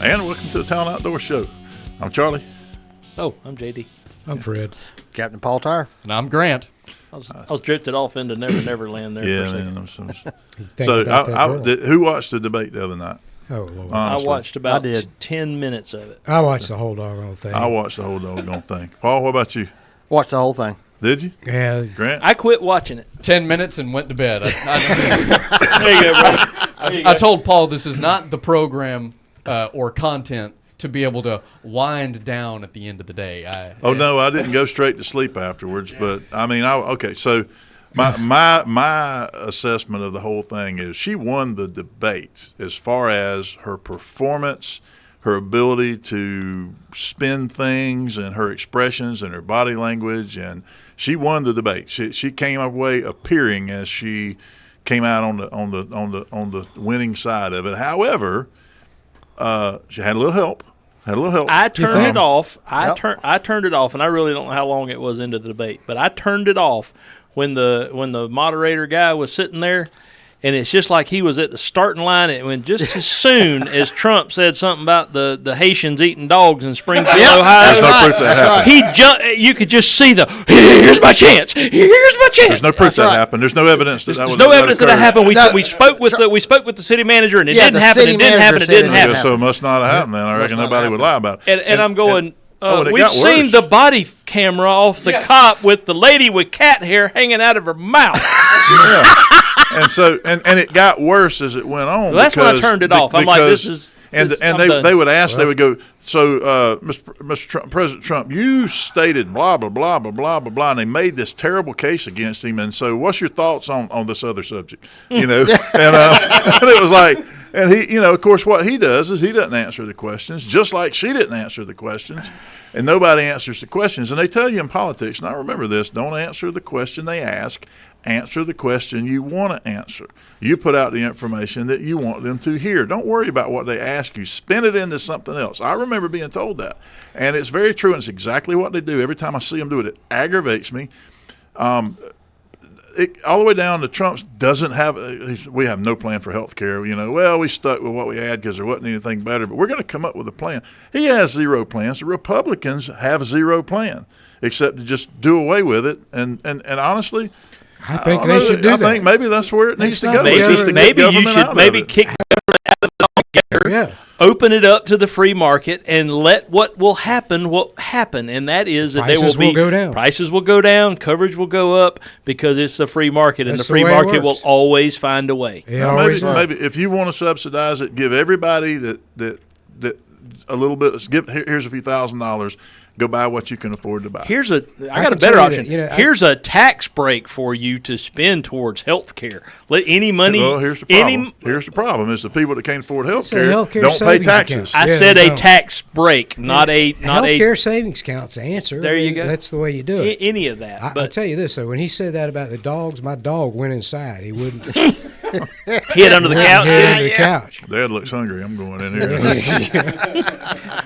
And welcome to the Talon Outdoor Show. I'm Charlie. Oh, I'm JD. I'm Fred. Captain Paul Tire. And I'm Grant. I was drifted off into Never Land there for a second. So who watched the debate the other night? Oh, Lord. Honestly. I watched about 10 minutes of it. I watched the whole doggone thing. I watched the whole doggone thing. Paul, what about you? Watch the whole thing. Did you? Yeah. Grant? I quit watching it. 10 minutes and went to bed. There you go, bro. I told Paul this is not the program or content to be able to wind down at the end of the day. No, I didn't go straight to sleep afterwards. But, I mean, so my assessment of the whole thing is she won the debate as far as her performance, her ability to spin things and her expressions and her body language, and she won the debate. She came away appearing as she came out on the winning side of it. However, she had a little help. I turned it off. I turned it off, and I really don't know how long it was into the debate, but I turned it off when the moderator guy was sitting there, and it's just like he was at the starting line. And when just as soon as Trump said something about the Haitians eating dogs in Springfield, Ohio, there's no proof that happened. He jumped. You could just see here's my chance. Here's my chance. There's no proof that happened. There's no evidence that There's no evidence that happened. We spoke with the city manager, and it didn't happen. It didn't happen. It didn't happen. So it must not have happened then. I reckon nobody would lie about it. And I'm going. it We've got seen worse. the body camera off the cop with the lady with cat hair hanging out of her mouth. Yeah. And so it got worse as it went on. Well, that's when I turned it off. I'm like, this is. And they would ask, they would go, so Mr. Trump, President Trump, you stated blah blah blah blah blah blah blah, and they made this terrible case against him. And so, what's your thoughts on this other subject? You know, and it was like. And he, of course, what he does is he doesn't answer the questions, just like she didn't answer the questions, and nobody answers the questions. And they tell you in politics, and I remember this: don't answer the question they ask, answer the question you want to answer. You put out the information that you want them to hear. Don't worry about what they ask you. Spin it into something else. I remember being told that, and it's very true. And it's exactly what they do. Every time I see them do it, it aggravates me. All the way down to Trump doesn't have – we have no plan for health care. Well, we stuck with what we had because there wasn't anything better, but we're going to come up with a plan. He has zero plans. The Republicans have zero plan except to just do away with it. And honestly – I think they should do that. I think maybe that's where it needs to go. Maybe you should kick government out of it altogether. Yeah. Open it up to the free market and let what will happen, and that is that Prices will go down. Prices will go down, coverage will go up because it's the free market, and That's the free the way it market will works. always find a way. Maybe if you want to subsidize it, give everybody that a little bit. Here's a few $1,000s. Go buy what you can afford to buy. I got a better option. Here's a tax break for you to spend towards health care. Let any money. Well, here's the problem. Here's the problem: is the people that can't afford health care don't pay taxes. I said a tax break, not a healthcare savings account's the answer. There you go. That's the way you do it. Any of that. I'll tell you this though: when he said that about the dogs, my dog went inside. He wouldn't. Hid under the couch. Hid under the couch. Dad looks hungry. I'm going in here.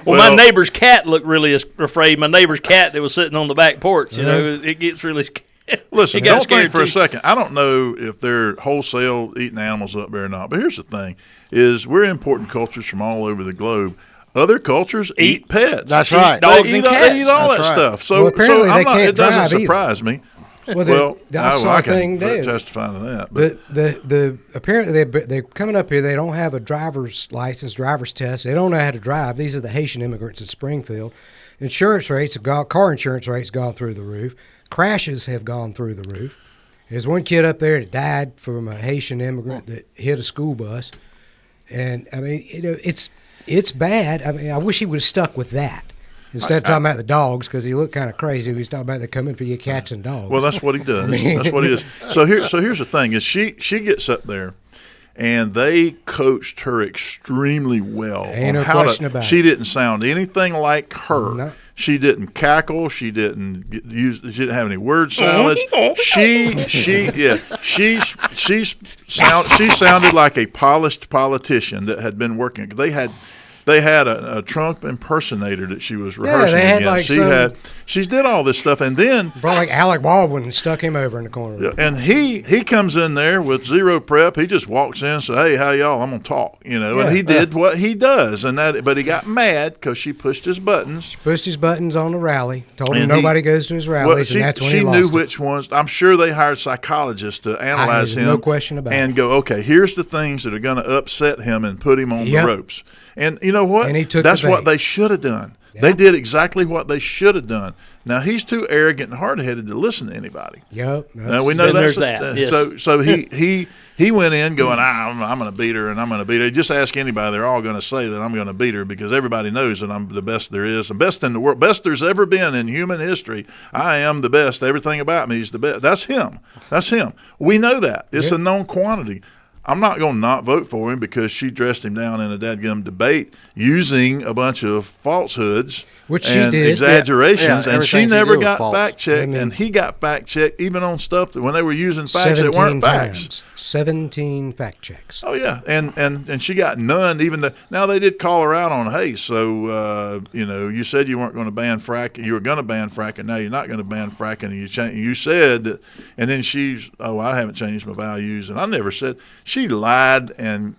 Well, my neighbor's cat looked really afraid. My neighbor's cat that was sitting on the back porch. It gets really scared. Listen, don't think for a second. I don't know if they're wholesale eating animals up there or not. But here's the thing: is we're importing cultures from all over the globe. Other cultures eat pets. That's right. Dogs and cats. They eat all that stuff. So apparently they can't it doesn't drive surprise me. Well, I can testify to that. But apparently they're coming up here. They don't have a driver's license, driver's test. They don't know how to drive. These are the Haitian immigrants in Springfield. Insurance rates car insurance rates gone through the roof. Crashes have gone through the roof. There's one kid up there that died from a Haitian immigrant that hit a school bus, and I mean, it's bad. I mean, I wish he would have stuck with that. Instead of talking about the dogs, because he looked kind of crazy. He was talking about they come in for your cats and dogs. Well, that's what he does. That's what he is. So here's the thing: is she gets up there, and they coached her extremely well. Ain't no question about it. She didn't sound anything like her. No. She didn't cackle. She didn't have any word salads. She sounded like a polished politician that had been working. They they had a Trump impersonator that she was rehearsing they had against. She did all this stuff, and then brought like Alec Baldwin and stuck him over in the corner. and he comes in there with zero prep. He just walks in and says, "Hey, how y'all? I'm gonna talk," And he did what he does, but he got mad because she pushed his buttons. She pushed his buttons on the rally. Told him And nobody goes to his rallies, and that's when he lost She knew it. which ones. I'm sure they hired psychologists to analyze him. No question about and it. go, okay, here's the things that are going to upset him and put him on the ropes. And you know what? And he took That's the what bait. they should have done. Yeah. They did exactly what they should have done. Now he's too arrogant and hard-headed to listen to anybody. Yep. Now we know Then that's there's that, yes. So he went in going, I'm going to beat her and I'm going to beat her. Just ask anybody; they're all going to say that I'm going to beat her because everybody knows that I'm the best there is, and best in the world, best there's ever been in human history. I am the best. Everything about me is the best. That's him. That's him. We know that. It's a known quantity. I'm not going to not vote for him because she dressed him down in a dadgum debate using a bunch of falsehoods. Which she and did. exaggerations, Yeah, and she everything she never did was got false. fact checked, Amen. and he got fact checked even on stuff that when they were using facts that 17 weren't facts. times. 17 fact checks. Oh yeah, and she got none. Now they did call her out on, hey, so you said you weren't going to ban fracking, you were going to ban fracking, now you're not going to ban fracking, and you said that, and then she's, I haven't changed my values, and I never said. She lied and.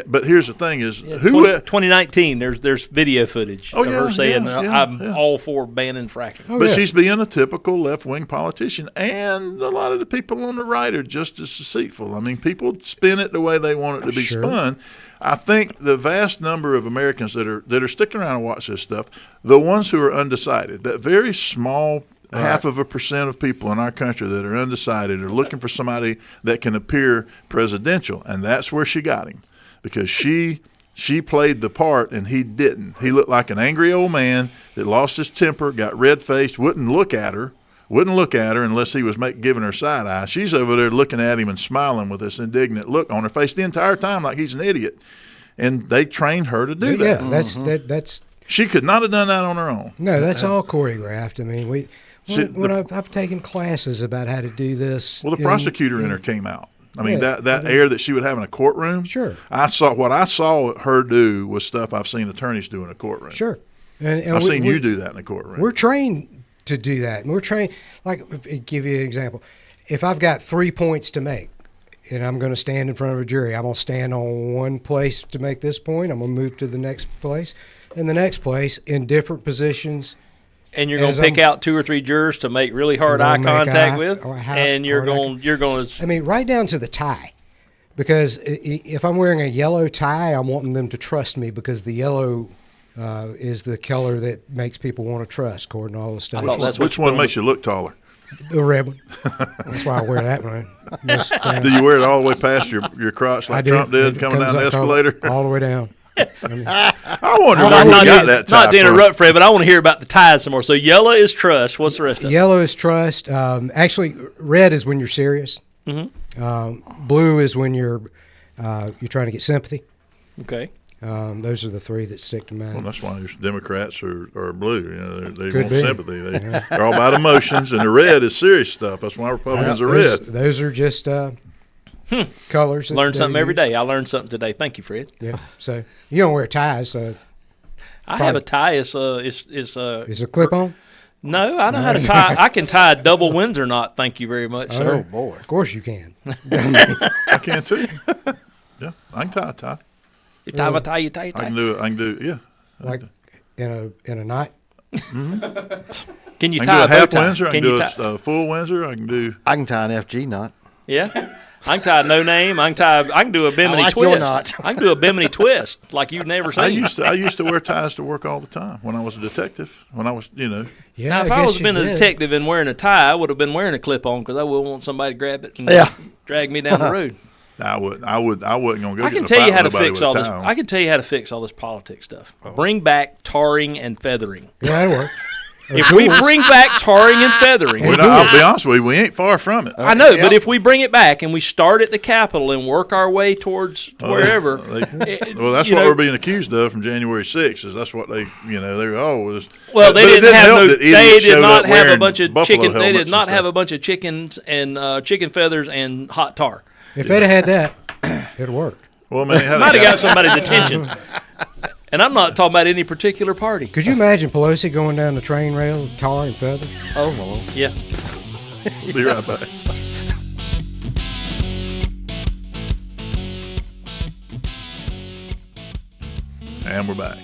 But here's the thing: is 2019? There's video footage of her saying I'm all for banning fracking. But she's being a typical left-wing politician, and a lot of the people on the right are just as deceitful. I mean, people spin it the way they want it to be spun. I think the vast number of Americans that are sticking around and watch this stuff, the ones who are undecided, that very small half of a percent of people in our country that are undecided are looking for somebody that can appear presidential, and that's where she got him. Because she played the part and he didn't. He looked like an angry old man that lost his temper, got red-faced, wouldn't look at her unless he was giving her side eye. She's over there looking at him and smiling with this indignant look on her face the entire time like he's an idiot. And they trained her to do that. Yeah, that's. She could not have done that on her own. No, that's all choreographed. I mean, I've taken classes about how to do this. Well, the prosecutor in her came out. I mean, that air that she would have in a courtroom. Sure. What I saw her do was stuff I've seen attorneys do in a courtroom. Sure. And I've seen you do that in a courtroom. We're trained to do that. And we're trained, like, I'll give you an example. If I've got 3 points to make and I'm going to stand in front of a jury, I'm going to stand on one place to make this point. I'm going to move to the next place and the next place in different positions. And you're going to pick out 2 or 3 jurors to make really hard eye contact with, and you're going to. I mean, right down to the tie, because if I'm wearing a yellow tie, I'm wanting them to trust me because the yellow is the color that makes people want to trust, according to all the studies. Which one makes you look taller? The red one. That's why I wear that one. Do you wear it all the way past your crotch like Trump did coming down the escalator? All the way down. I wonder where he got that tie Not to interrupt, Fred, but I want to hear about the ties some more. So yellow is trust. What's the rest of it? Yellow is trust. Actually, red is when you're serious. Mm-hmm. Blue is when you're trying to get sympathy. Okay. Those are the 3 that stick to mind. Well, that's why Democrats are blue. They Could want be. sympathy. They're all about emotions, and the red is serious stuff. That's why Republicans are red. Those are just colors. Learn something every day. I learned something today. Thank you, Fred. Yeah. So you don't wear ties. So I have a tie. It's is it clip on? No, I know how to tie. I can tie a double Windsor knot. Thank you very much, sir. Oh boy! Of course you can. I can too. Yeah, I can tie a tie. You tie my tie. You tie your tie. I can do. Yeah. Like in a knot. Can you I can tie do a half bow tie? Windsor. I can do a full Windsor. I can tie an FG knot. Yeah. I can tie a no name. I can do a Bimini I like twist. your knot. I can do a Bimini twist like you've never seen. I used to wear ties to work all the time when I was a detective. When I was, Yeah. Now, if I was been a detective and wearing a tie, I would have been wearing a clip on because I wouldn't want somebody to grab it and drag me down the road. I wasn't gonna go. I can tell you how to fix all this. I can tell you how to fix all this politics stuff. Bring back tarring and feathering. Yeah, that'll work. If we bring back tarring and feathering, I'll be honest with you, we ain't far from it. I know, but if we bring it back and we start at the Capitol and work our way towards wherever, well, that's what we're being accused of from January 6th. Is that's what they, they're well, they didn't have no. They did not have a bunch of chicken. They did not have a bunch of chickens and chicken feathers and hot tar. If they'd have had that, it'd work. Well, man, might have got somebody's attention. And I'm not talking about any particular party. Could you imagine Pelosi going down the train rail, tar and feather? Oh, well. Yeah. We'll be right back. And we're back.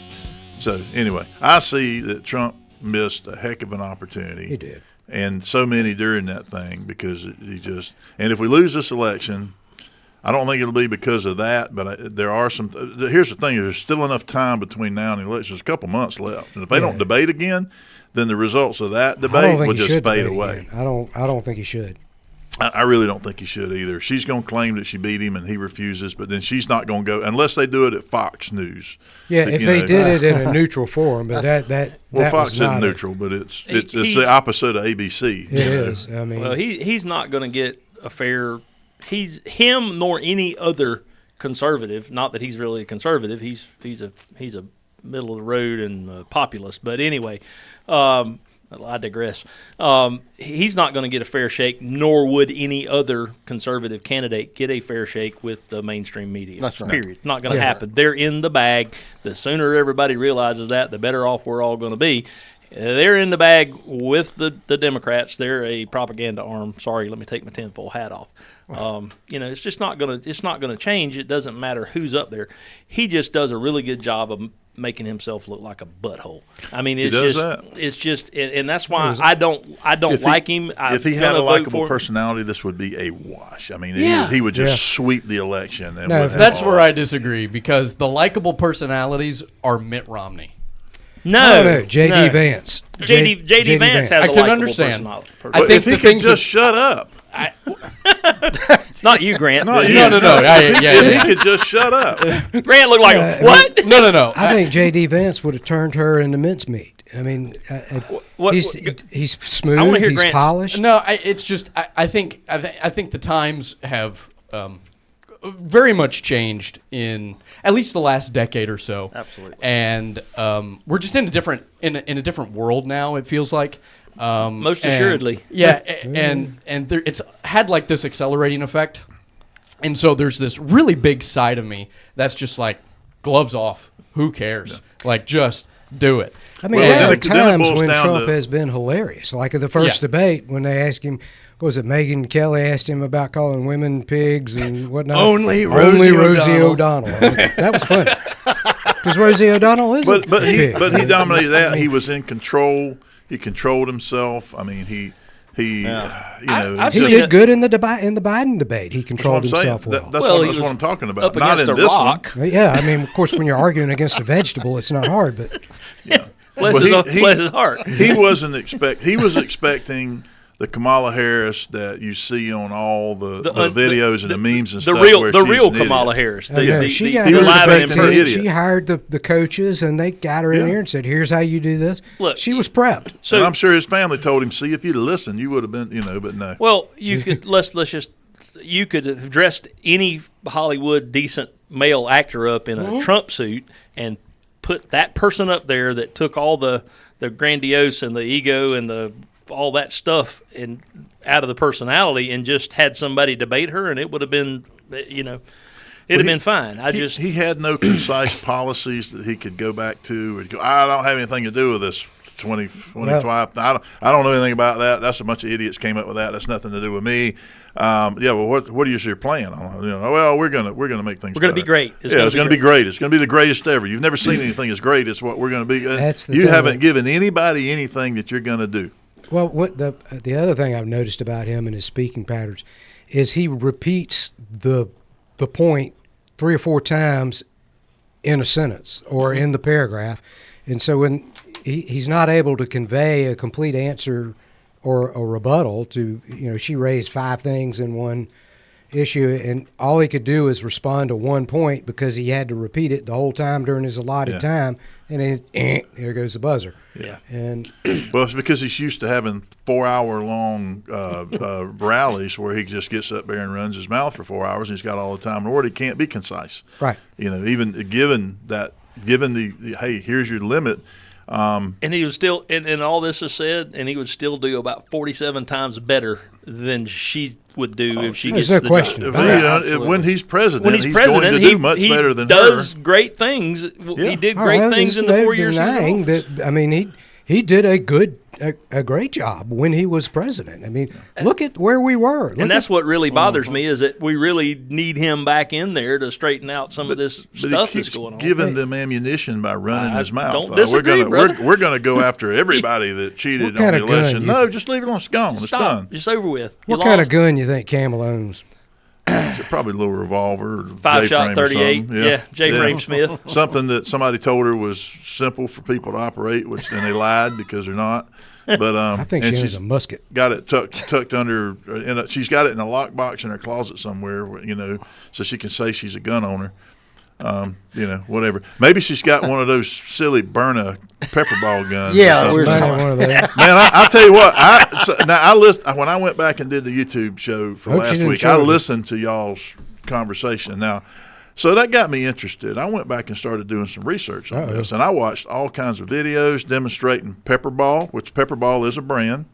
So anyway, I see that Trump missed a heck of an opportunity. He did. And so many during that thing because he just – and if we lose this election, I don't think it'll be because of that, but there are some – here's the thing. There's still enough time between now and the election. There's a couple months left. And if they don't debate again, then the results of that debate will just fade away. I don't think he should. I really don't think he should either. She's going to claim that she beat him and he refuses, but then she's not going to go unless they do it at Fox News. Yeah, if they did it in a neutral forum, but that Fox was isn't neutral, but it's the opposite of ABC. It is. I mean, well, he's not going to get a fair. Him nor any other conservative. Not that he's really a conservative. He's a middle of the road and populist. But anyway. I digress. He's not going to get a fair shake, nor would any other conservative candidate get a fair shake with the mainstream media. That's right. Period. Not going to happen. They're in the bag. The sooner everybody realizes that, the better off we're all going to be. They're in the bag with the Democrats. They're a propaganda arm. Sorry, let me take my tinfoil hat off. It's just not going to change. It doesn't matter who's up there. He just does a really good job of making himself look like a butthole. I mean, it's just, and that's why I don't like him. If he had a likable personality, this would be a wash. I mean, he would just sweep the election. And that's where I disagree because the likable personalities are Mitt Romney. No, J.D. Vance. J.D. Vance has a likable personality. I think if he could just shut up. Not you, Grant. No. If he could just shut up. Grant looked like what? No. I think J.D. Vance would have turned her into mincemeat. I mean, he's smooth. He's Grant's polished. No, it's just I think the times have very much changed in at least the last decade or so. Absolutely. And we're just in a different world now. It feels like. Most assuredly. Yeah, and it's had like this accelerating effect. And so there's this really big side of me that's just like, gloves off. Who cares? Yeah. Like, just do it. I mean, there are times when Trump has been hilarious. Like at the first debate when they asked him, what was it, Megyn Kelly asked him about calling women pigs and whatnot. Only Rosie O'Donnell. I mean, that was funny. Because Rosie O'Donnell isn't but he dominated that. He was in control. He controlled himself. I mean, he did good in the Biden debate. He controlled himself well. That's what I'm talking about. Not in this rock. one. Yeah, I mean, of course, when you're arguing against a vegetable, it's not hard. But bless his heart. He was expecting the Kamala Harris that you see on all the videos and the memes and stuff. The real Kamala Harris. She hired the coaches, and they got her in here and said, "Here's how you do this." Look, she was prepped. So and I'm sure his family told him, "See, if you'd listened, you would have been, but no." Well, you could you could have dressed any Hollywood decent male actor up in a Trump suit and put that person up there that took all the grandiose and the ego and all that stuff and out of the personality and just had somebody debate her, and it would have been, it'd have been fine. He had no concise policies that he could go back to. Or go, I don't have anything to do with this 2012. I don't know anything about that. That's a bunch of idiots came up with that. That's nothing to do with me. Well, what is your plan? Well, we're gonna make things. We're gonna be great. It's gonna be great. It's gonna be the greatest ever. You've never seen anything as great as what we're gonna be. You haven't given anybody anything that you're gonna do. Well, what the other thing I've noticed about him and his speaking patterns is he repeats the point 3 or 4 times in a sentence or in the paragraph, and so when he's not able to convey a complete answer or a rebuttal to, she raised 5 things in one issue, and all he could do is respond to one point because he had to repeat it the whole time during his allotted time, and then there goes the buzzer. Yeah. And well, it's because he's used to having 4-hour-long rallies where he just gets up there and runs his mouth for 4 hours, and he's got all the time in the world. He can't be concise. Right. Even given the hey, here's your limit. And he was still, and all this is said, and he would still do about 47 times better than she would do if she There's gets no the question job. about it. When he's president, When he's president, going to do much better than does her. great things. He did Oh, great well, things in there's the no 4 years he was in denying office. that. I mean, he did a great job when he was president. I mean, look at where we were. And that's what really bothers me is that we really need him back in there to straighten out some of this But stuff he that's keeps going on. giving them ammunition by running his mouth. don't disagree, brother. We're gonna go after everybody that cheated What on kind the of gun election. you- No, just leave it alone. It's gone. It's Stop. done. It's over with. You what kind of lost. gun you think Camel owns? It's probably a little revolver, or 5-shot J-frame or 38. something. Yeah, J-frame Smith. Something that somebody told her was simple for people to operate, and they lied because they're not. But I think and she owns she's a musket. got it tucked under. She's got it in a lockbox in her closet somewhere. So she can say she's a gun owner. Whatever. Maybe she's got one of those silly Byrna pepper ball guns. Yeah, or we're something. Might have one of those. Man, I tell you what. When I went back and did the YouTube show for Hope she last didn't week, I charge you. listened to y'all's conversation. Now, so that got me interested. I went back and started doing some research on this, and I watched all kinds of videos demonstrating Pepper Ball, which Pepper Ball is a brand.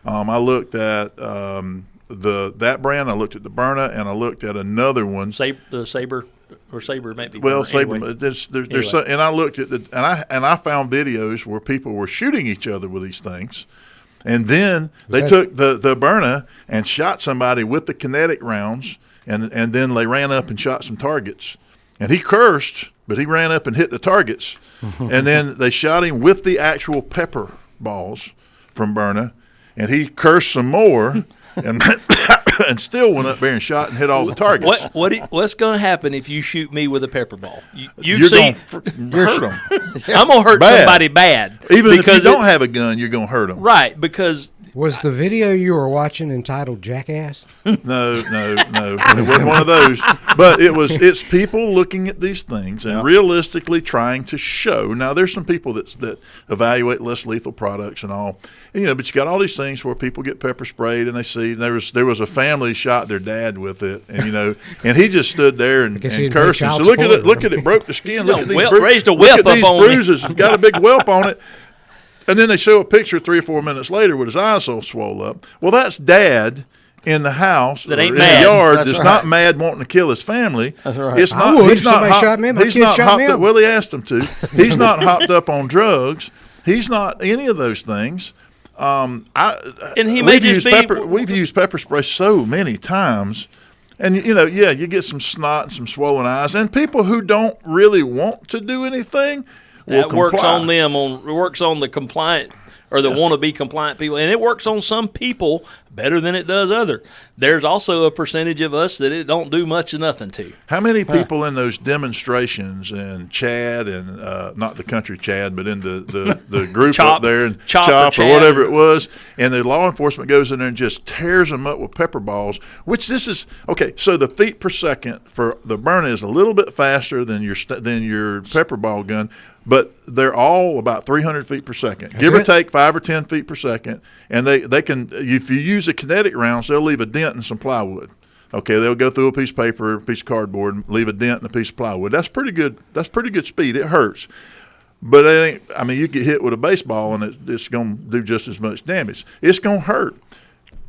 I looked at that brand. I looked at the Byrna, and I looked at another one. The Saber, or Saber might be. Well, different. Saber. Anyway. There's Anyway. and I looked at and I found videos where people were shooting each other with these things, and then they took the Byrna and shot somebody with the kinetic rounds, and then they ran up and shot some targets, and he cursed, but he ran up and hit the targets, and then they shot him with the actual pepper balls from Byrna, and he cursed some more. And still went up there and shot and hit all the targets. What's going to happen if you shoot me with a pepper ball? You're see, going to hurt them. I'm going to hurt Bad. somebody bad. Even if you don't have a gun, you're going to hurt them. Right, because Was the video you were watching entitled Jackass? No. It wasn't one of those. But it's people looking at these things and realistically trying to show. Now, there's some people that evaluate less lethal products and all. And, but you got all these things where people get pepper sprayed and they see there was a family shot their dad with it, and and he just stood there and guess he didn't cursed pay him. So child look at support. it, look at it, broke the skin. Look at these raised a look whelp at up these on me. bruises, and got a big whelp on it. And then they show a picture 3 or 4 minutes later with his eyes all swole up. Well, that's dad in the house That or ain't in mad. the yard That's that's right. not mad wanting to kill his family. That's right. It's I not. would He's if not somebody shot me. My he's kid not shot hopped me up. up. Well, he asked him to. He's not hopped up on drugs. He's not any of those things. And he may just be. We've used pepper spray so many times. And, you get some snot and some swollen eyes. And people who don't really want to do anything will That works comply. on them. Works on the compliant or the want-to-be compliant people, and it works on some people better than it does other. There's also a percentage of us that it don't do much of nothing to. How many people in those demonstrations in Chad and not the country Chad, but in the group Chop, up there and Chop or Chop or Chad. whatever it was, and the law enforcement goes in there and just tears them up with pepper balls, which this is okay. So the feet per second for the Byrna is a little bit faster than your pepper ball gun, but they're all about 300 feet per second, give or take 5 or 10 feet per second, and they can, if you use the kinetic rounds, they'll leave a dent in some plywood. Okay, they'll go through a piece of paper, a piece of cardboard, and leave a dent in a piece of plywood. That's pretty good. That's pretty good speed. It hurts, but it ain't, you get hit with a baseball and it's going to do just as much damage. It's going to hurt.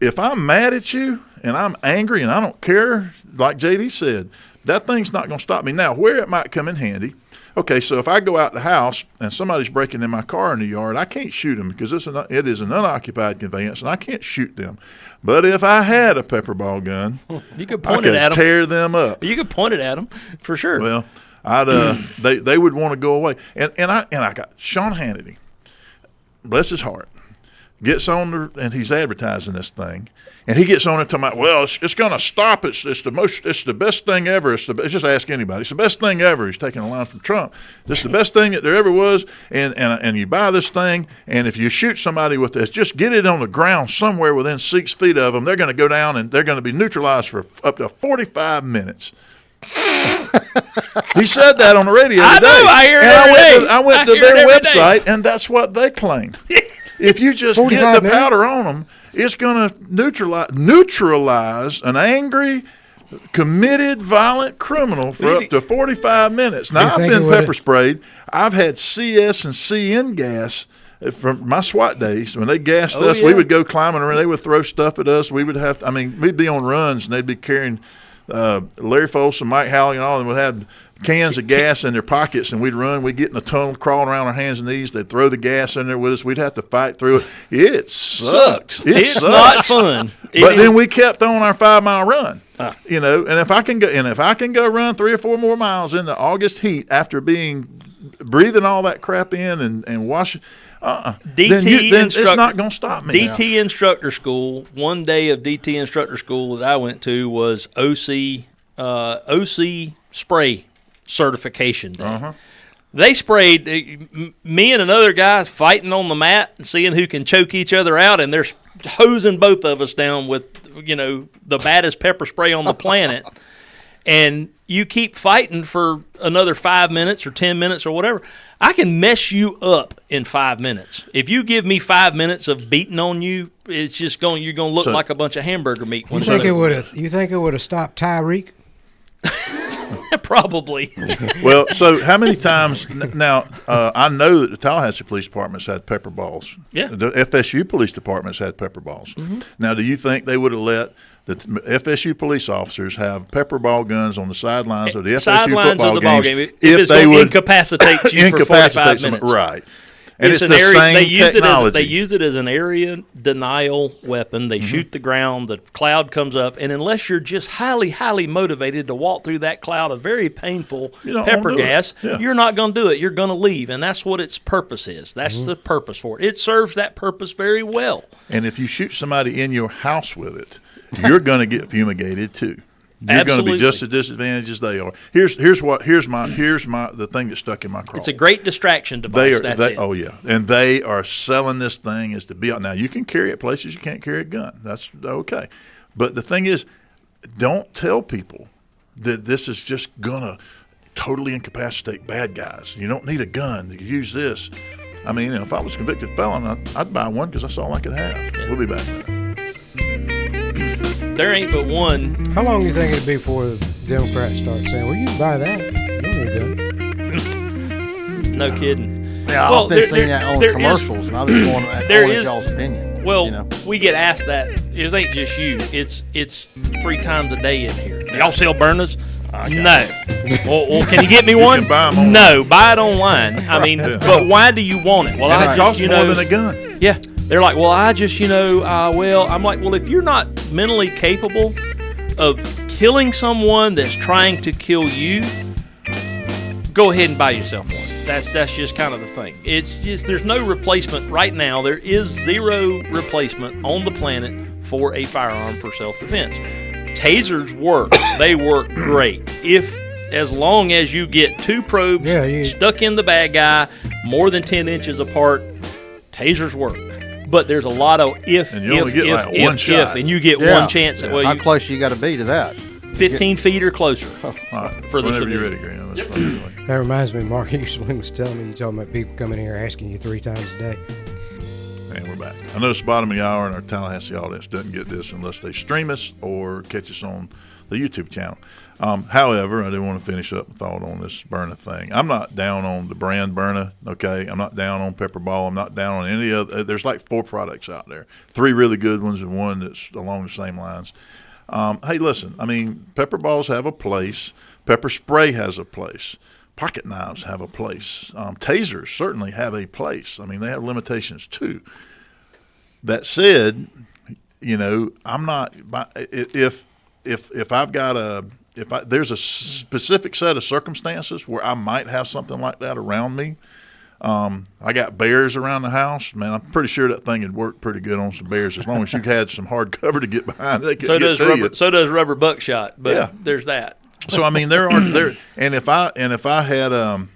If I'm mad at you and I'm angry and I don't care, like JD said, that thing's not going to stop me. Now, where it might come in handy. Okay, so if I go out the house and somebody's breaking in my car in the yard, I can't shoot them because it is an unoccupied conveyance, and I can't shoot them. But if I had a pepper ball gun, You could I point it could at them. tear them up. You could point it at them for sure. Well, they would want to go away. And I got Sean Hannity, bless his heart, gets on there and he's advertising this thing. And he gets on it talking about, well, it's going to stop. It's the best thing ever. It's just ask anybody. It's the best thing ever. He's taking a line from Trump. This is the best thing that there ever was. And you buy this thing, and if you shoot somebody with this, just get it on the ground somewhere within 6 feet of them. They're going to go down and they're going to be neutralized for up to 45 minutes. He said that on the radio today. I know. I hear it And every day. I went I to hear their it every day. website, and that's what they claim. If you just 45 get the minutes? powder on them, it's going to neutralize an angry, committed violent criminal for up to 45 minutes. Now, I've been pepper sprayed. I've had CS and CN gas from my SWAT days. When they gassed us, we would go climbing around. They would throw stuff at us. We would have to, we'd be on runs, and they'd be carrying Larry Folsom, Mike Howley, and all of them would have cans of gas in their pockets, and we'd run. We'd get in the tunnel, crawling around our hands and knees. They'd throw the gas in there with us. We'd have to fight through it. It sucks. It's not fun. But then we kept on our 5-mile run. And if I can go run 3 or 4 more miles in the August heat after breathing all that crap in and washing, then it's not going to stop me. DT instructor school. One day of DT instructor school that I went to was OC spray certification day. They sprayed me and another guy fighting on the mat and seeing who can choke each other out, and they're hosing both of us down with the baddest pepper spray on the planet. And you keep fighting for another 5 minutes or 10 minutes or whatever. I can mess you up in 5 minutes. If you give me 5 minutes of beating on you, it's just you're going to look like a bunch of hamburger meat. You think it would have stopped Tyreek? Probably. Well, so how many times now? I know that the Tallahassee Police Department's had pepper balls. Yeah. The FSU Police Department's had pepper balls. Now, do you think they would have let the FSU police officers have pepper ball guns on the sidelines of the FSU football games if they would incapacitate you for 45 minutes? Right. And it's the same technology. They use it as an area denial weapon. They shoot the ground, the cloud comes up, and unless you're just highly, highly motivated to walk through that cloud of very painful pepper gas, you're not going to do it. You're going to leave, and that's what its purpose is. That's the purpose for it. It serves that purpose very well. And if you shoot somebody in your house with it, you're going to get fumigated too. You're going to be just as disadvantaged as they are. Here's the thing that stuck in my craw. It's a great distraction device. Oh yeah, and they are selling this thing as to be out. Now you can carry it places you can't carry a gun. That's okay, but the thing is, don't tell people that this is just gonna totally incapacitate bad guys. You don't need a gun. You can use this. If I was a convicted felon, I'd buy one because that's all I could have. Yeah. We'll be back. There ain't but one. How long do you think it'd be before the Democrats start saying, well, you can buy that. You don't need a gun. No kidding. Yeah, I've been seeing that on commercials, and I was wanting y'all's opinion. Well, we get asked that. It ain't just you. It's 3 times a day in here. Y'all sell burners? No. Well, can you get me one? You can buy them online. No, buy it online. But why do you want it? Well, it costs more than a gun. Yeah. They're like, well, I'm like, well, if you're not mentally capable of killing someone that's trying to kill you, go ahead and buy yourself one. That's just kind of the thing. It's just there's no replacement right now. There is zero replacement on the planet for a firearm for self-defense. Tasers work. They work great. As long as you get 2 probes stuck in the bad guy more than 10 inches apart, tasers work. But there's a lot of if, and you get one chance. Yeah. How close you got to be to that? 15 feet or closer for the Whenever you're ready, Graham. That reminds me, Mark Easterling was telling me, you're talking about people coming here asking you 3 times a day. And we're back. I know it's the bottom of the hour, and our Tallahassee audience doesn't get this unless they stream us or catch us on the YouTube channel. However, I do want to finish up a thought on this Byrna thing. I'm not down on the brand Byrna, okay? I'm not down on Pepper Ball. I'm not down on any other. There's like 4 products out there, 3 really good ones and 1 that's along the same lines. Hey, listen, Pepper Balls have a place. Pepper spray has a place. Pocket knives have a place. Tasers certainly have a place. They have limitations too. That said, I'm not if I've got there's a specific set of circumstances where I might have something like that around me. I got bears around the house. Man, I'm pretty sure that thing would work pretty good on some bears as long as you had some hard cover to get behind. They could so does rubber buckshot. But there's that. So there are and if I had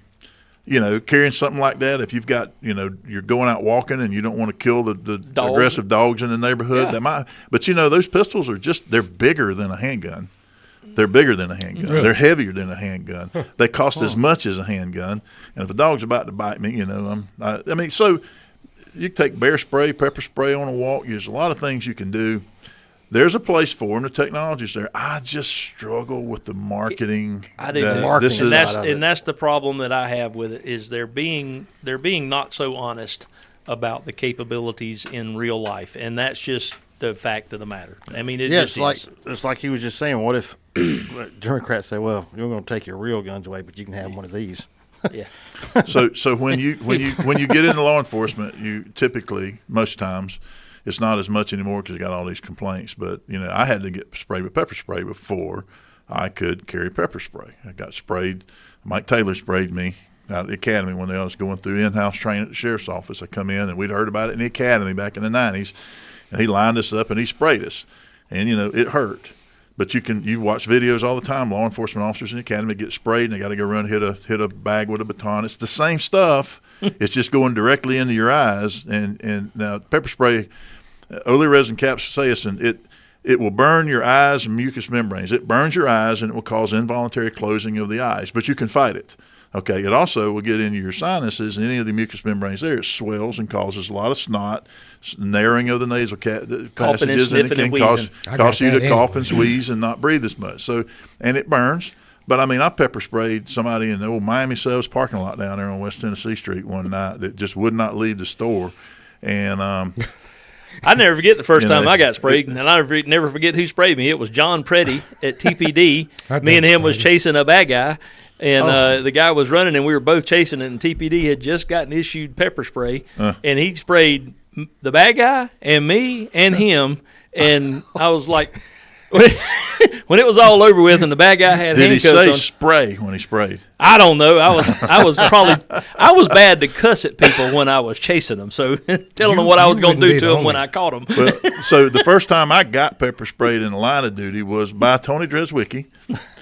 carrying something like that, if you've got you're going out walking and you don't want to kill the aggressive dogs in the neighborhood, that might. But those pistols are they're bigger than a handgun. They're bigger than a handgun. Really? They're heavier than a handgun. They cost as much as a handgun. And if a dog's about to bite me, so you take bear spray, pepper spray on a walk. There's a lot of things you can do. there's a place for them. The technology's there. I just struggle with the marketing. I do too. And that's the problem that I have with it is they're being not so honest about the capabilities in real life, and that's just the fact of the matter. I mean, it's like he was just saying. What if Democrats say, "Well, you're going to take your real guns away, but you can have one of these." Yeah. So when you get into law enforcement, you typically most times it's not as much anymore because you got all these complaints. But I had to get sprayed with pepper spray before I could carry pepper spray. I got sprayed. Mike Taylor sprayed me out at the academy when I was going through in-house training at the sheriff's office. I come in and we'd heard about it in the academy back in the 90s, and he lined us up and he sprayed us, and it hurt. But you watch videos all the time. Law enforcement officers in the academy get sprayed, and they got to go run and hit a bag with a baton. It's the same stuff. It's just going directly into your eyes. And now pepper spray, oleoresin resin capsaicin, it will burn your eyes and mucous membranes. It burns your eyes, and it will cause involuntary closing of the eyes. But you can fight it. Okay. It also will get into your sinuses and any of the mucous membranes there. It swells and causes a lot of snot, narrowing of the nasal passages, and it can cause you to cough and wheeze and not breathe as much. So, and it burns. But I mean, I pepper sprayed somebody in the old Miami Sales parking lot down there on West Tennessee Street one night that just would not leave the store, and I never forget the first time I got sprayed, and I never forget who sprayed me. It was John Preddy at TPD. Me and him was chasing a bad guy. And the guy was running, and we were both chasing it, and TPD had just gotten issued pepper spray, and he sprayed the bad guy and me and him, and I was like, when it was all over with and the bad guy had handcuffs on. Did he say spray when he sprayed? I don't know. I was bad to cuss at people when I was chasing them, so telling them what I was going to do to them when I caught them. Well, so the first time I got pepper sprayed in the line of duty was by Tony Dreswicki.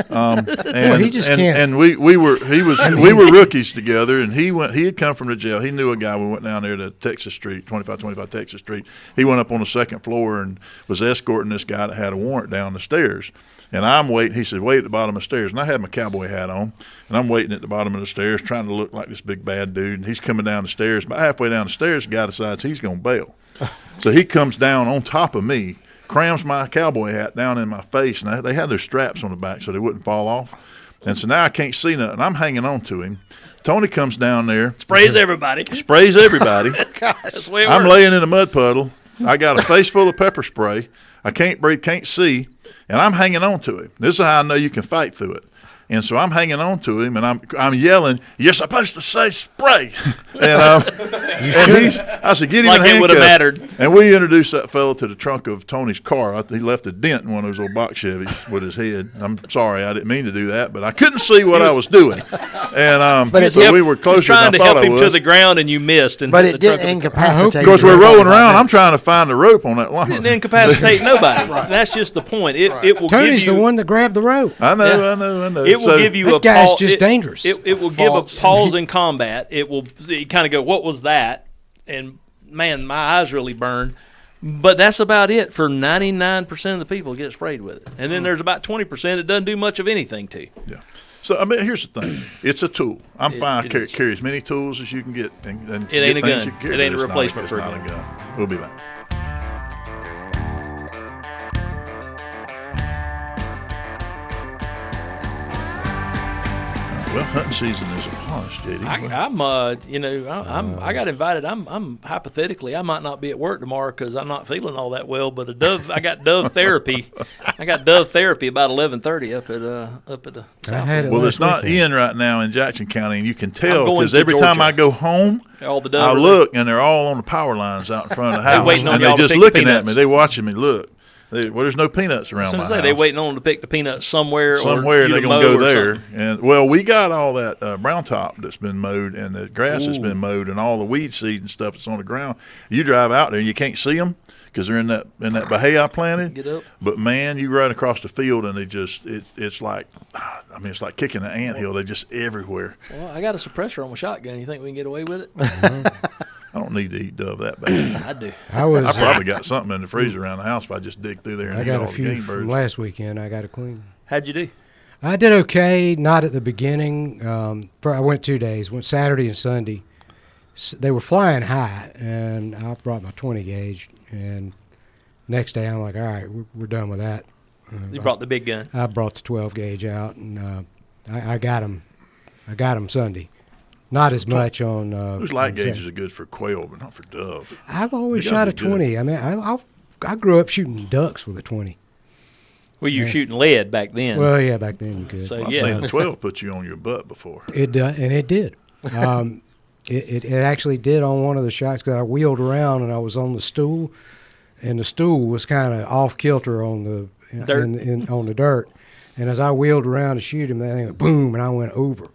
And he just can't. And we were rookies together, and he had come from the jail. He knew a guy. We went down there to Texas Street, 2525 Texas Street. He went up on the second floor and was escorting this guy that had a warrant down the stairs. And I'm waiting. He said, "Wait at the bottom of the stairs." And I had my cowboy hat on, and I'm waiting at the bottom of the stairs, trying to look like this big bad dude. And he's coming down the stairs. About halfway down the stairs, the guy decides he's going to bail. So he comes down on top of me, crams my cowboy hat down in my face, and they had those straps on the back so they wouldn't fall off. And so now I can't see nothing. I'm hanging on to him. Tony comes down there. Sprays everybody. Gosh. That's the way it works. I'm laying in a mud puddle. I got a face full of pepper spray. I can't breathe, can't see, and I'm hanging on to him. This is how I know you can fight through it. And so I'm hanging on to him, and I'm yelling, "You're supposed to say spray!" And I said, "Get him in handcuffs." Like it would have mattered. And we introduced that fellow to the trunk of Tony's car. He left a dent in one of those old box Chevys with his head. I'm sorry, I didn't mean to do that, but I couldn't see what I was doing. And so we were closer than I thought I was. Trying to help him to the ground, and you missed. And but it didn't incapacitate. Of course, we're rolling around. I'm trying to find the rope on that line. It didn't incapacitate nobody. Right. That's just the point. It will. Tony's give you, the one that grabbed the rope. I know. It will give you a pause. It's just dangerous. It will give a pause in combat. It kind of go, what was that? And, man, my eyes really burned. But that's about it for 99% of the people who get sprayed with it. And then there's about 20% that doesn't do much of anything to you. Yeah. So, I mean, here's the thing. It's a tool. I'm fine. Carry as many tools as you can get. And it ain't a gun. It ain't a replacement for a gun. We'll be back. Well, hunting season is upon us, JD. I got invited. I'm hypothetically, I might not be at work tomorrow because I'm not feeling all that well. But I got dove therapy. I got dove therapy about 11:30 up at the south. Well, it's not in right now in Jackson County, and you can tell because every time I go home, I look and they're all on the power lines out in front of the house, and they're just looking at me. They're watching me look. There's no peanuts around my house. They're waiting on them to pick the peanuts somewhere. Somewhere they're going to go there. And we got all that brown top that's been mowed, and the grass has been mowed, and all the weed seed and stuff that's on the ground. You drive out there and you can't see them because they're in that bahia I planted. Get up. But man, you ride across the field and it's like it's like kicking an anthill. They're just everywhere. Well, I got a suppressor on my shotgun. You think we can get away with it? I don't need to eat dove that bad. I do. I probably got something in the freezer around the house if I just dig through there and eat all the game birds. From last weekend. I got to clean. How'd you do? I did okay. Not at the beginning. I went 2 days. Went Saturday and Sunday. They were flying high, and I brought my 20 gauge, and next day I'm like, all right, we're done with that. You brought the big gun. I brought the 12 gauge out, and I got him. I got him Sunday. Not as much on. Those light gauges are good for quail, but not for dove. I've always You gotta shot a be good. 20. I mean, I grew up shooting ducks with a 20. Well, you were shooting lead back then. Well, yeah, back then you could. So, I've yeah. seen the 12 put you on your butt before. And it did. It actually did on one of the shots because I wheeled around and I was on the stool, and the stool was kind of off kilter on the Dirt. on the dirt. And as I wheeled around to shoot him, that thing went boom, and I went over.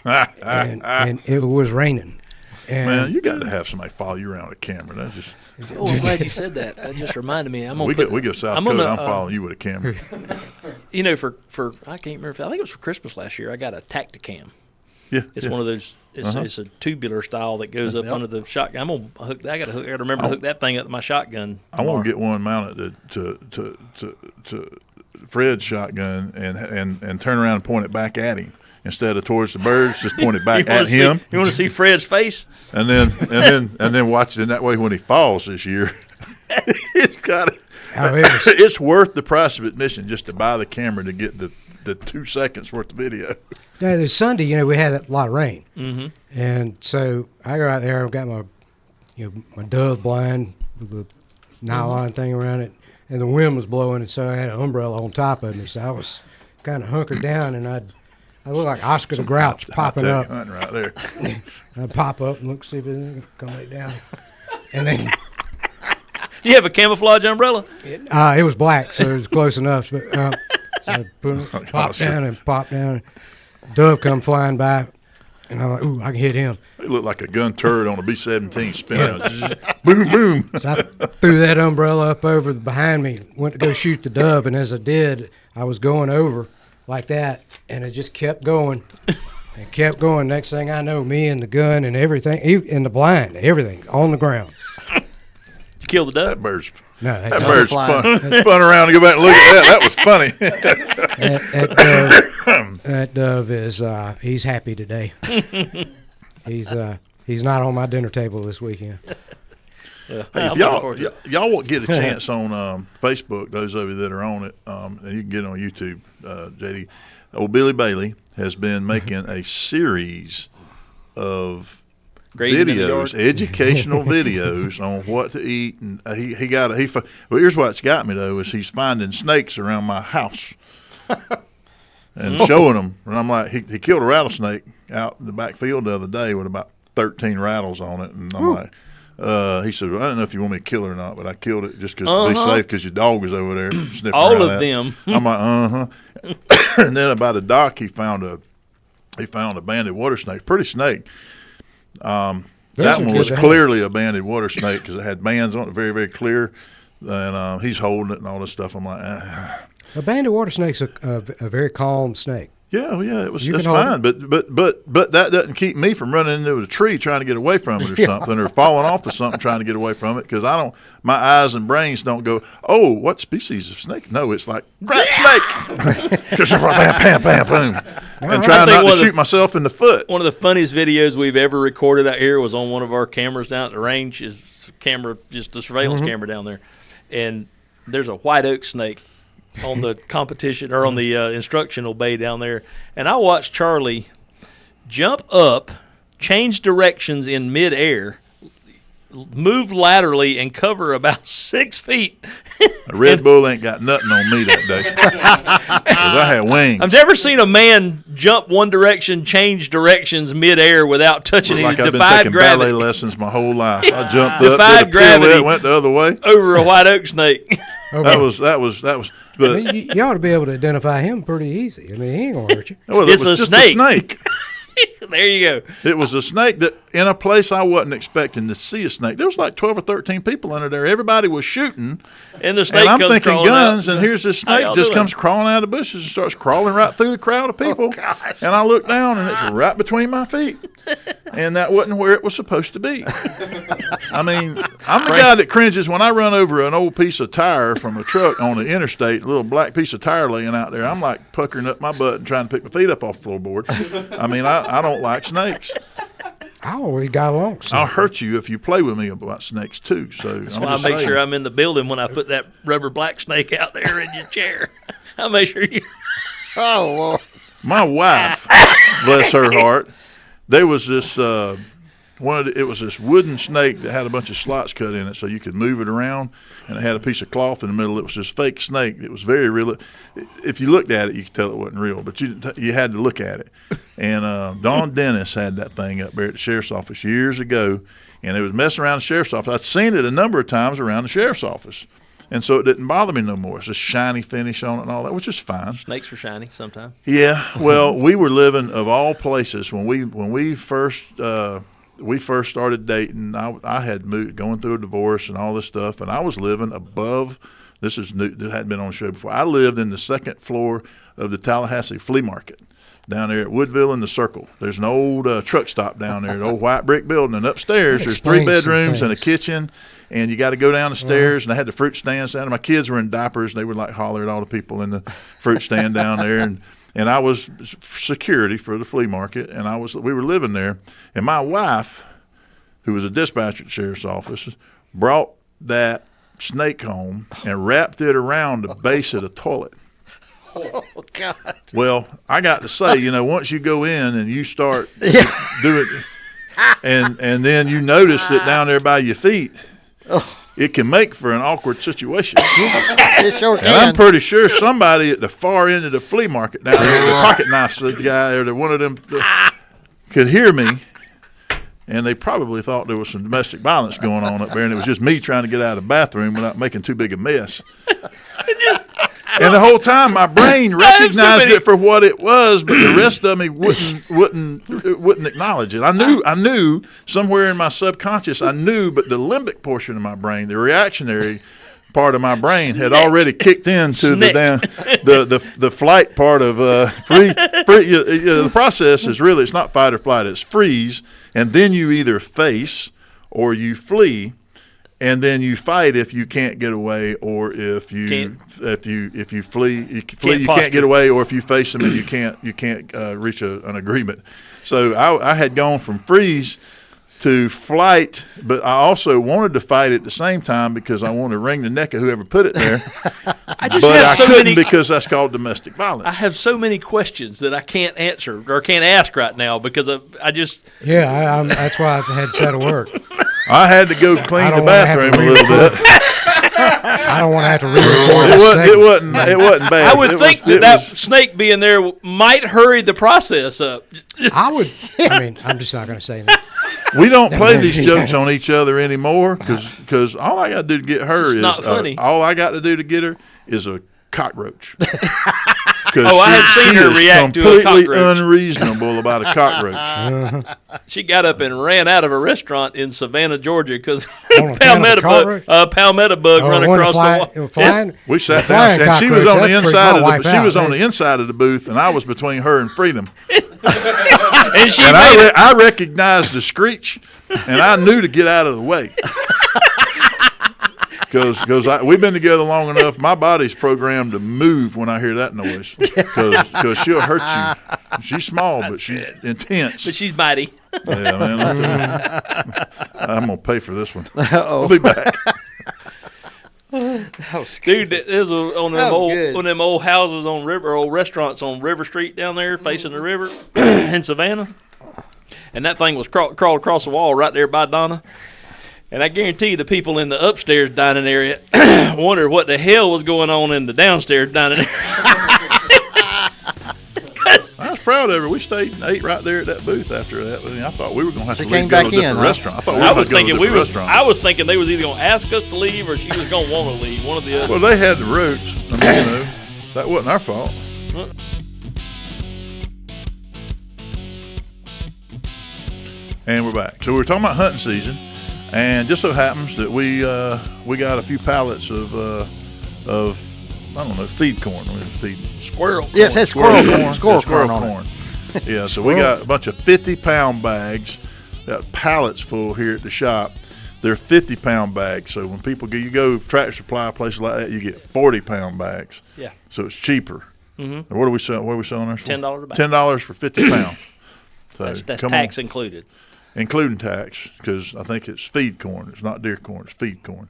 and it was raining. And Man, you got to have somebody follow you around with a camera. That's just Oh, I'm glad you said that. That just reminded me. I'm gonna we put, go South I'm Dakota. gonna, I'm following you with a camera. You know, for I can't remember. I think it was for Christmas last year. I got a Tacticam. Yeah, It's yeah. one of those. It's a tubular style that goes up under the shotgun. I'm gonna hook. I got to remember to hook that thing up to my shotgun. I want to get one mounted to Fred's shotgun and turn around and point it back at him instead of towards the birds. Just point it back at him, You want to see Fred's face? and then watch it in that way when he falls this year. It's got it. It's worth the price of admission just to buy the camera to get the 2 seconds worth of video. Now, this Sunday, we had a lot of rain, Mm-hmm. and so I go out there. I've got my, my dove blind with the nylon thing around it, and the wind was blowing, and so I had an umbrella on top of me. So I was kind of hunkered down, and I looked like Oscar the Grouch popping up. Hunting right there. I'd pop up and look, see if it come back down, and then You have a camouflage umbrella? it was black, so it was close enough. But so I popped down and popped down. Dove come flying by, and I'm like, ooh, I can hit him. It looked like a gun turret on a B-17 spinning. Boom, boom. So I threw that umbrella up over behind me, went to go shoot the dove, and as I did, I was going over like that, and it just kept going and kept going. Next thing I know, me and the gun and everything, and the blind, everything on the ground. You kill the dove? That bird's No, that bird spun around and go back and look at that. That was funny. that dove is he's happy today. He's not on my dinner table this weekend. Yeah. Hey, I'm if looking forward to it. y'all won't get a chance on Facebook, those of you that are on it, and you can get it on YouTube, JD. Old Billy Bailey has been making a series of Grazing in the videos, yard. educational videos on what to eat, and well, here's what's got me though is he's finding snakes around my house and showing them, and I'm like, he killed a rattlesnake out in the back field the other day with about 13 rattles on it, and I'm like, he said, well, I don't know if you want me to kill it or not, but I killed it just because to be safe because your dog was over there sniffing All around of at it. them. I'm like, and then by the dock he found a banded water snake, pretty snake. That some one was good clearly a banded water snake because it had bands on it, very, very clear. And he's holding it and all this stuff. I'm like, A banded water snake's a very calm snake. yeah, it was You that's can hold fine. But that doesn't keep me from running into a tree trying to get away from it or something, or falling off of something trying to get away from it because my eyes and brains don't go, oh, what species of snake? No, it's like rat snake. Just bam, bam, bam, boom, and trying not to shoot myself in the foot. One of the funniest videos we've ever recorded out here was on one of our cameras down at the range. Is camera, just a surveillance camera down there, and there's a white oak snake on the competition or on the instructional bay down there, and I watched Charlie jump up, change directions in midair, move laterally, and cover about 6 feet. A Red Bull ain't got nothing on me that day because I had wings. I've never seen a man jump one direction, change directions midair without touching Like his I've been defied taking gravity ballet lessons my whole life. I jumped up, Defied did a gravity. pirouette, went the other way. over a white oak snake. That was. I But mean, you ought to be able to identify him pretty easy. I mean, he ain't gonna hurt you. well, It's it was a just snake. a snake. There you go. It was a snake that in a place I wasn't expecting to see a snake. There was like 12 or 13 people under there. Everybody was shooting, And the snake and I'm comes thinking crawling guns. out. And here's this How snake y'all just doing? comes crawling out of the bushes and starts crawling right through the crowd of people. And I look down, and it's right between my feet. And that wasn't where it was supposed to be. I mean, I'm the guy that cringes when I run over an old piece of tire from a truck on the interstate, a little black piece of tire laying out there. I'm like puckering up my butt and trying to pick my feet up off the floorboard. I mean, I don't like snakes. Oh, we got along. So. I'll hurt you if you play with me about snakes too. So That's why I make sure I'm in the building when I put that rubber black snake out there in your chair. I make sure you. Oh, Lord. My wife, bless her heart, there was this it was this wooden snake that had a bunch of slots cut in it so you could move it around, and it had a piece of cloth in the middle. It was this fake snake. It was very real. If you looked at it, you could tell it wasn't real, but you had to look at it. And Don Dennis had that thing up there at the sheriff's office years ago, and it was messing around the sheriff's office. I'd seen it a number of times around the sheriff's office. And so it didn't bother me no more. It's a shiny finish on it and all that, which is fine. Snakes are shiny sometimes. Yeah. Well, we were living, of all places, when we first started dating. I had moved, going through a divorce and all this stuff, and I was living above. This is new. This hadn't been on the show before. I lived in the second floor of the Tallahassee Flea Market down there at Woodville in the Circle. There's an old truck stop down there, an old white brick building, and upstairs there's 3 bedrooms and a kitchen. And you got to go down the stairs, and I had the fruit stands down there. My kids were in diapers, and they would like holler at all the people in the fruit stand down there. And I was security for the flea market, and we were living there. And my wife, who was a dispatcher at the sheriff's office, brought that snake home and wrapped it around the base of the toilet. Oh, God. Well, I got to say, once you go in and you start doing it, and then you notice it down there by your feet, it can make for an awkward situation. It sure can. And I'm pretty sure somebody at the far end of the flea market down there, the pocket knife guy or one of them could hear me, and they probably thought there was some domestic violence going on up there, and it was just me trying to get out of the bathroom without making too big a mess. And the whole time, my brain recognized it for what it was, but the rest of me wouldn't acknowledge it. I knew somewhere in my subconscious, but the limbic portion of my brain, the reactionary part of my brain, had already kicked into the flight part of free. The process is really, it's not fight or flight; it's freeze, and then you either face or you flee. And then you fight if you can't get away, or if you flee, you can't get away, or if you face them and you can't reach an agreement. So I had gone from freeze to flight, but I also wanted to fight at the same time because I wanted to wring the neck of whoever put it there. I couldn't because that's called domestic violence. I have so many questions that I can't answer or can't ask right now because I just that's why I had set to work. I had to go clean the bathroom a little bit. I don't want to have to re-record it wasn't bad. I would think that snake being there might hurry the process up. I'm just not going to say that. We don't play these jokes on each other anymore because all I got to do to get her is not funny. All I got to do to get her is a cockroach. I had seen her react to a completely cockroach. unreasonable about a cockroach. She got up and ran out of a restaurant in Savannah, Georgia, because palmetto bug run across the wall. We sat down, and she was on the inside of the inside of the booth, and I was between her and freedom. I recognized the screech, and I knew to get out of the way. Because we've been together long enough, my body's programmed to move when I hear that noise. Because she'll hurt you. She's small, but she's intense. But she's mighty. Yeah, man. I'm going to pay for this one. We'll be back. Dude, there's one of them old houses on old restaurants on River Street down there facing the river in Savannah. And that thing was crawled across the wall right there by Donna. And I guarantee you the people in the upstairs dining area wondered what the hell was going on in the downstairs dining area. I was proud of her. We stayed and ate right there at that booth after that. I thought we were going to have to came go back to a different in, huh? restaurant. I was thinking they was either going to ask us to leave or she was going to want to leave. One of the other. Well, they had the roots. That wasn't our fault. And we're back. So we're talking about hunting season. And just so happens that we got a few pallets of I don't know, feed corn. Squirrel corn. Yes, that's squirrel corn. Squirrel corn. Yeah, so we got a bunch of 50-pound bags, got pallets full here at the shop. They're 50-pound bags. So when you go Tractor Supply, places like that, you get 40-pound bags. Yeah. So it's cheaper. Mm-hmm. What are we selling ours for? $10 a bag. $10 for 50 pounds. So that's tax included. including tax, because I think it's feed corn. It's not deer corn. It's feed corn.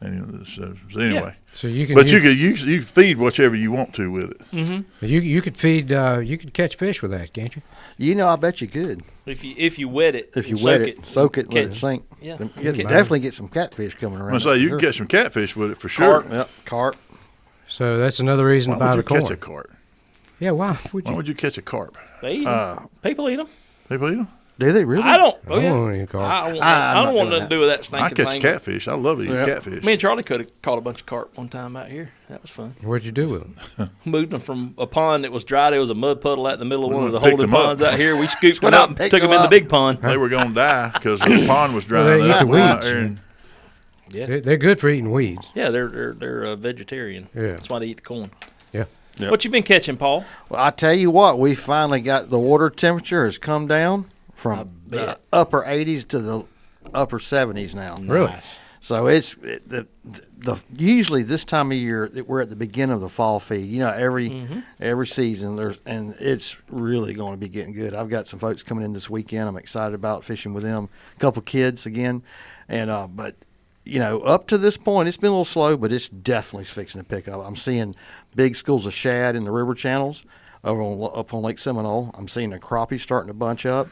And so anyway, So you can. but you feed whichever you want to with it. Mm-hmm. You could feed. You could catch fish with that, can't you? You know, I bet you could. If you wet it, If you and wet it, soak it, and let it catch- sink. Yeah. You can definitely get some catfish coming around. I'm gonna say you sure. can catch some catfish with it for sure. Carp. Yep, carp. So that's another reason Why to buy would the you corn. catch a carp? Yeah, why would Why you? would you catch a carp? They eat 'em. People eat them. People eat them. Do they really? I don't. Oh I yeah. don't want any carp. I don't, I'm I don't not want doing nothing to do with that I stinking catch thing. catfish. I love eating Yeah. catfish. Me and Charlie could have caught a bunch of carp one time out here. That was fun. What'd you do with them? Moved them from a pond that was dry. There was a mud puddle out in the middle of We one of the went and holding picked 'em up. ponds out here. We scooped them Went out out and and took picked them in 'em the up. big pond. They were gonna die because the pond was Well, they drying eat up. the We went out weeds. there and- Yeah, They're good for eating weeds. yeah, they're a vegetarian. Yeah. That's why they eat the corn. Yeah. Yep. What you been catching, Paul? Well, I tell you what, we finally got the water temperature has come down from the upper 80s to the upper 70s now. Really? So it's the usually this time of year we're at the beginning of the fall feed. You know, every season and it's really going to be getting good. I've got some folks coming in this weekend. I'm excited about fishing with them. A couple kids again, and but you know, up to this point, it's been a little slow, but it's definitely fixing to pick up. I'm seeing big schools of shad in the river channels up on Lake Seminole. I'm seeing the crappie starting to bunch up,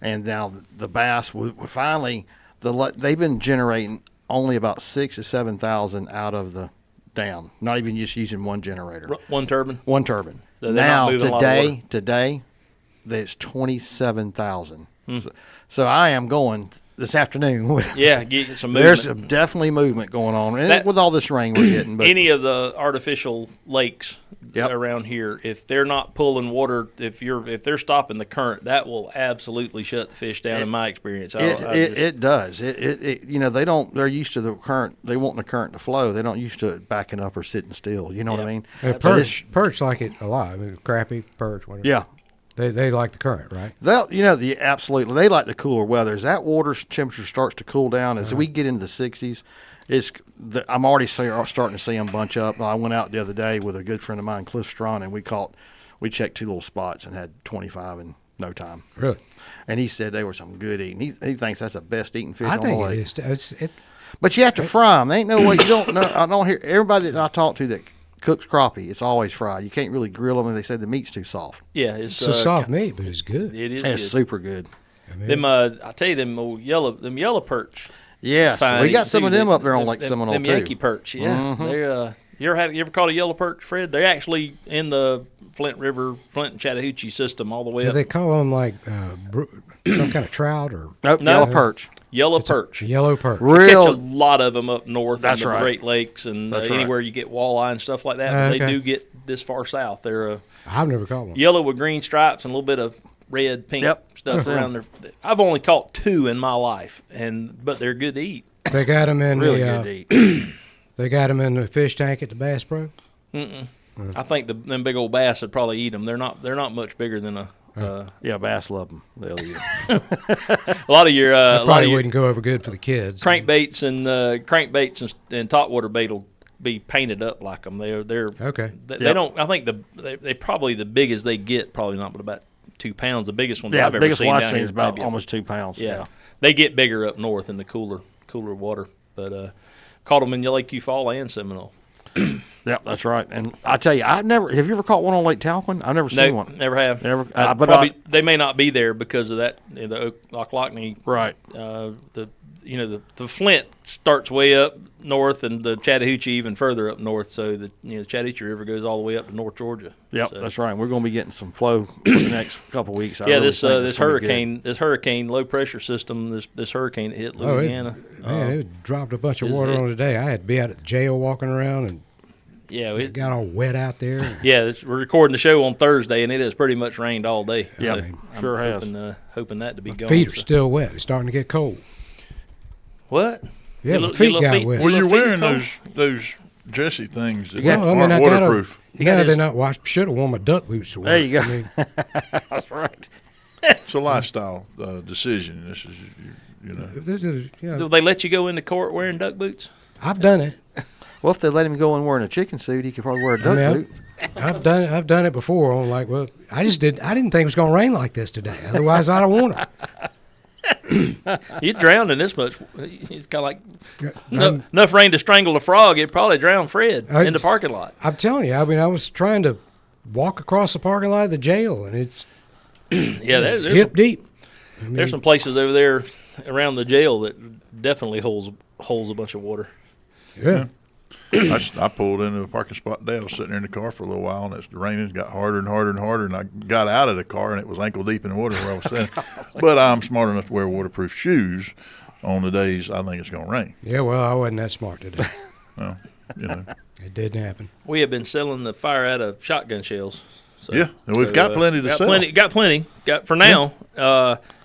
and now the bass. We finally they've been generating only about 6,000 to 7,000 out of the dam. Not even just using one generator, One turbine. one turbine. So they're Now not moving a lot of water. today, there's 27,000. So I am going this afternoon. Yeah, get some movement. There's definitely movement going on, and That- with all this rain we're getting. But Any of the artificial lakes Yep. around here, if they're not pulling water, if they're stopping the current, that will absolutely shut the fish down. In my experience, it does. You know, they're used to the current. They want the current to flow. They don't used to it backing up or sitting still. You know what I Yeah. mean? Perch like it a lot. I mean, crappie, perch, whatever. Yeah. They like the current, right? Absolutely. They like the cooler weather. As that water temperature starts to cool down, as we get into the 60s, I'm already starting to see them bunch up. I went out the other day with a good friend of mine, Cliff Strawn, and we checked 2 little spots and had 25 in no time. Really? And he said they were some good eating. He thinks that's the best eating fish I on the think lake. it is. But you have to fry them. There ain't no way. You don't know. I don't hear everybody that I talk to that cooks crappie. It's always fried. You can't really grill them, and they say the meat's too soft. yeah, It's a soft meat, but it's good. It is. And it's good. super good. I mean, Them, I tell you, them old yellow perch. Yes, Fine we got eating some of too. them up there on Lake Seminole them too. Yankee perch, yeah. They're you ever caught a yellow perch, Fred? They're actually in the Flint and Chattahoochee system all the way do up. they call them like some kind of trout or Nope, No. yellow perch. Yellow perch. yellow perch? Catch a Real. lot of them up north That's in the right. Great Lakes and That's right. anywhere you get walleye and stuff like that. But Okay. they do get this far south. They're I've never caught one. yellow with green stripes and a little bit of red, pink Yep, stuff that's around there. I've only caught 2 in my life, but they're good to eat. They got them in Really the. good to eat. They got them in the fish tank at the Bass Pro. I think them big old bass would probably eat them. They're not much bigger than a. Yeah, bass love them. They'll eat 'em. A lot of your Probably wouldn't go over good for the kids. crankbaits and topwater bait will be painted up like them. They're Okay. They Yep. don't. I think they probably the biggest they get probably not but about 2 pounds. The biggest ones Yeah, I've the ever biggest seen one I've down seen here is about maybe- almost 2 pounds. Yeah. They get bigger up north in the cooler water. But caught them in Lake Eufaula and Seminole. Yeah, that's right. And I tell you, have you ever caught one on Lake Talcon? I've never seen No, one. never have. Never. But But they may not be there because of that. The Ocklackney. right. The Flint starts way up north, and the Chattahoochee even further up north. So the Chattahoochee River goes all the way up to North Georgia. Yep, So, that's right. We're going to be getting some flow for the next couple of weeks. I yeah, really this think it's this gonna be good. hurricane low pressure system, this hurricane that hit Louisiana. It dropped a bunch of is water it- on today. I had to be out at the jail walking around and Yeah, it got all wet out there. we're recording the show on Thursday, and it has pretty much rained all day. Yep, I'm sure has. hoping that to be gone. Feet are so- still wet. It's starting to get cold. What? Yeah, Your my little- feet your got little wet. Well, you're Your feet wearing are those Jesse things that Yeah, I mean, aren't I gotta- waterproof. He got No, his- they're not washed. Should have worn my duck boots to work. There you go. I mean, That's right. It's a lifestyle decision. This is, this is, Do they let you go into court wearing duck boots? I've done it. Well, if they let him go in wearing a chicken suit, he could probably wear a duck mean, boot. I've done it before. I'm like, well, I didn't think it was going to rain like this today. Otherwise, I'd have worn it. You'd drown in this much. It's kind of like enough rain to strangle a frog. It'd probably drown Fred in the parking lot. I'm telling you, I mean, I was trying to walk across the parking lot of the jail, and it's there's hip deep. I mean, there's some places over there around the jail that definitely holds a bunch of water. Yeah. I pulled into a parking spot today. I was sitting there in the car for a little while, and it's raining. It got harder and harder and harder, and I got out of the car, and it was ankle deep in the water where I was sitting. But I'm smart enough to wear waterproof shoes on the days I think it's going to rain. Yeah, well, I wasn't that smart today. Well, It didn't happen. We have been selling the fire out of shotgun shells. So, yeah, and we've got plenty to sell. Got plenty for now.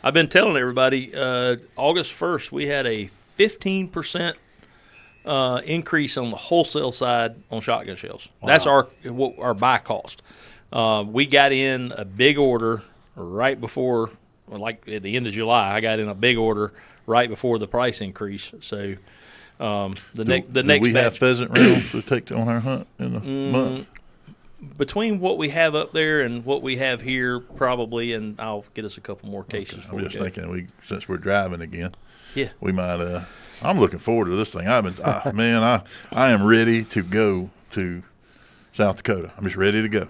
I've been telling everybody, August 1st, we had a 15% increase on the wholesale side on shotgun shells. Wow. That's our buy cost. We got in a big order right before, like at the end of July. I got in a big order right before the price increase. So the next we batch, have pheasant rounds to take on our hunt in the month. Between what we have up there and what we have here, probably, and I'll get us a couple more cases. I'm just thinking, since we're driving again, we might. I'm looking forward to this thing. I am ready to go to South Dakota. I'm just ready to go.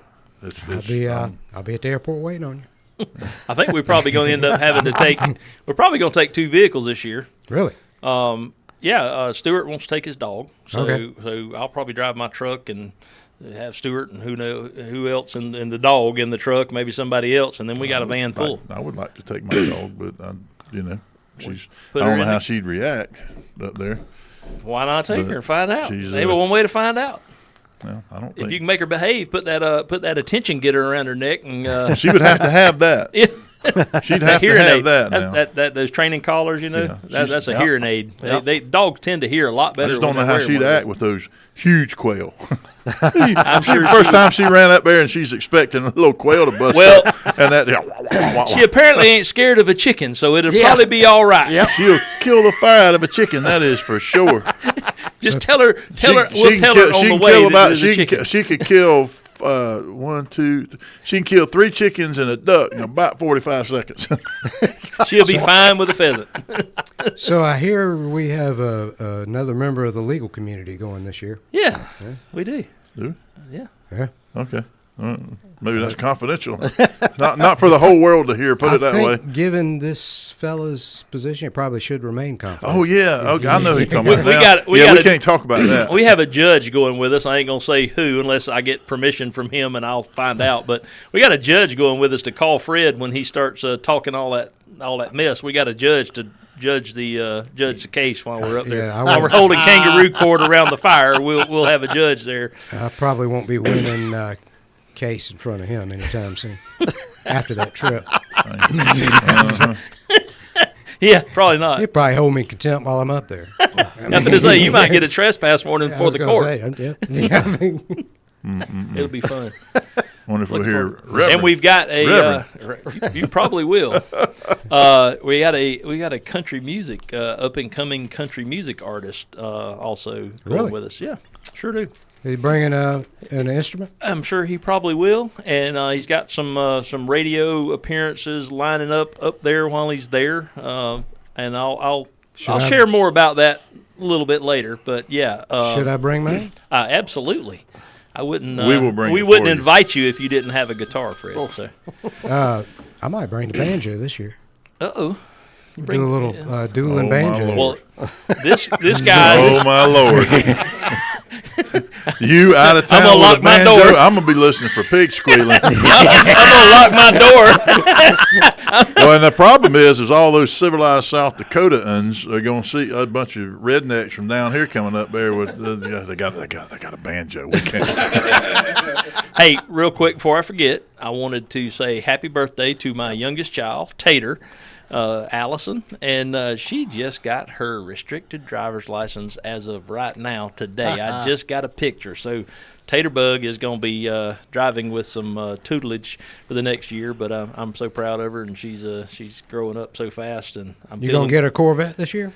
I'll be at the airport waiting on you. I think we're probably going to end up having to take. We're probably going to take 2 vehicles this year. Really? Stuart wants to take his dog, so I'll probably drive my truck and have Stuart and who else and the dog in the truck, maybe somebody else, and then we got a van full. I would like to take my dog, but I don't know how she'd react up there. Why not take her and find out? Maybe one way to find out. Well, I don't if think you can make her behave, put that attention getter around her neck, and she would have to have that. Yeah. She'd have to have that now. Those training collars, that's a hearing aid. Yep. Dogs tend to hear a lot better. I just don't know how she'd act with those huge quail. I'm sure first time she ran up there and she's expecting a little quail to bust up, and that she apparently ain't scared of a chicken, so it'll probably be all right. Yep. She'll kill the fire out of a chicken, that is for sure. Just tell her on the way that there's a chicken. She could kill 1, 2. She can kill 3 chickens and a duck in about 45 seconds. She'll be fine with a pheasant. So I hear we have another member of the legal community going this year. Yeah. We do. Do we? Yeah. Okay. Maybe that's confidential. not for the whole world to hear. Put it that way. Given this fella's position, it probably should remain confidential. Oh yeah. Okay. I know who you're talking about. We can't talk about that. We have a judge going with us. I ain't gonna say who unless I get permission from him, and I'll find out. But we got a judge going with us to call Fred when he starts talking all that mess. We got a judge to judge the case while we're up there. While we're holding kangaroo court around the fire, we'll have a judge there. I probably won't be winning case in front of him anytime soon after that trip. Yeah, probably not. He'll probably hold me in contempt while I'm up there. I'm going to say, you might get a trespass warning before the court. It'll be fun. Wonder if we'll hear Reverend. And we've got a you probably will. We got a country music up and coming country music artist also going with us. Yeah, sure do. Is he bringing an instrument? I'm sure he probably will, and he's got some radio appearances lining up there while he's there, and I'll share more about that a little bit later. But yeah, should I bring mine? Absolutely. I wouldn't. We wouldn't invite you if you didn't have a guitar, Fred. So. I might bring the banjo this year. Uh-oh. Do a little dueling banjo. Well, this guy. Oh my Lord. You out of town I'm gonna with lock a banjo? my door. I'm gonna be listening for pig squealing. I'm gonna lock my door. Well, and the problem is all those civilized South Dakotans are gonna see a bunch of rednecks from down here coming up there with they got a banjo. We can't. Hey, real quick before I forget, I wanted to say happy birthday to my youngest child, Tater. Allison, and she just got her restricted driver's license as of right now today. I just got a picture. So Taterbug is going to be driving with some tutelage for the next year, but I'm so proud of her, and she's growing up so fast. And you going to get a Corvette this year?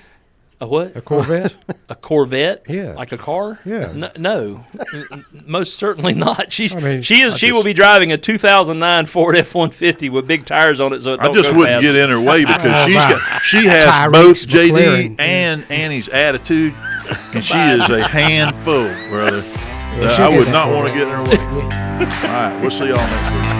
A what? A Corvette? A Corvette? Yeah. Like a car? Yeah. No, most certainly not. She I will be driving a 2009 Ford F-150 with big tires on it, so it I don't just go wouldn't fast. get in her way because she has Tyreek's both JD McLaren. and Annie's attitude, and she is a handful, brother. she'll I get would that not for want to you. get in her way. All right, we'll see y'all next week.